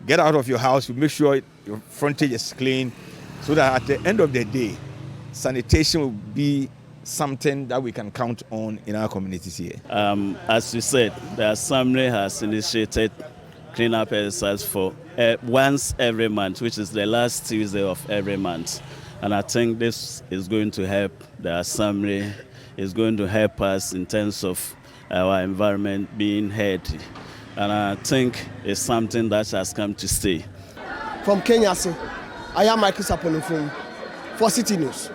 get out of your house, you make sure your frontage is clean, so that at the end of the day, sanitation will be something that we can count on in our communities here. As you said, the Assembly has initiated cleanup exercise for once every month, which is the last Tuesday of every month. And I think this is going to help the Assembly, is going to help us in terms of our environment being healthy. And I think it's something that has come to stay. From Kenya, I am Michael Saponifum for Citi News.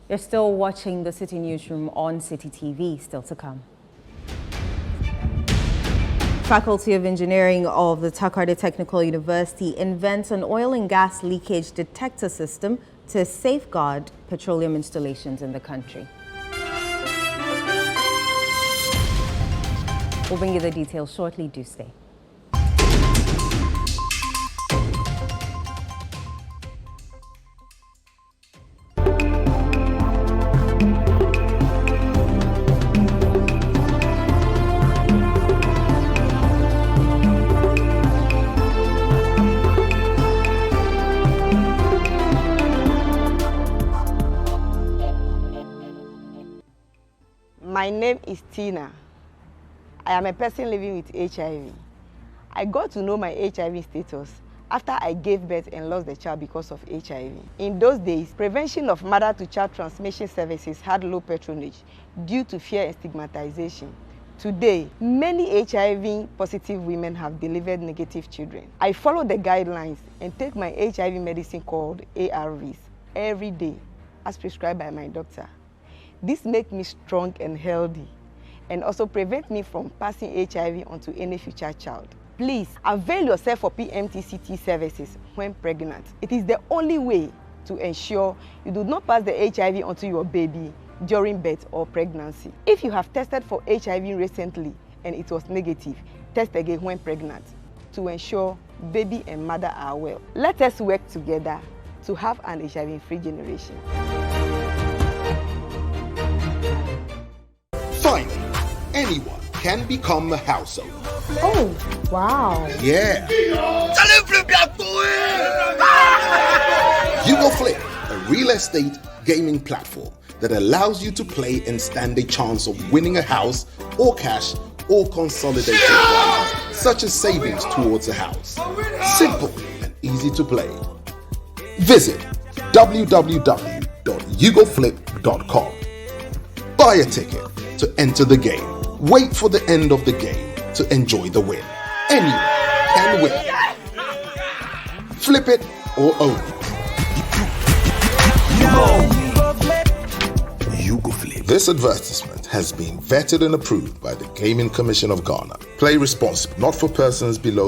You're still watching the Citi Newsroom on Citi TV, still to come. Faculty of Engineering of the Takoradi Technical University invents an oil and gas leakage detector system to safeguard petroleum installations in the country. We'll bring you the details shortly. Do stay. My name is Tina. I am a person living with HIV. I got to know my HIV status after I gave birth and lost the child because of HIV. In those days, prevention of mother-to-child transmission services had low patronage due to fear and stigmatization. Today, many HIV-positive women have delivered negative children. I follow the guidelines and take my HIV medicine called ARVs every day, as prescribed by my doctor. This makes me strong and healthy, and also prevent me from passing HIV onto any future child. Please avail yourself for PMTCT services when pregnant. It is the only way to ensure you do not pass the HIV onto your baby during birth or pregnancy. If you have tested for HIV recently and it was negative, test again when pregnant to ensure baby and mother are well. Let us work together to have an HIV-free generation. Finally, anyone can become a household. Oh, wow. Yeah. You Go Flip, a real estate gaming platform that allows you to play and stand a chance of winning a house or cash or consolidated prizes, such as savings towards a house. Simple and easy to play. Visit www.yougoflip.com. Buy a ticket to enter the game. Wait for the end of the game to enjoy the win. Anyone can win. Flip it or own it. You Go Flip. This advertisement has been vetted and approved by the Gaming Commission of Ghana. Play responsibly, not for persons below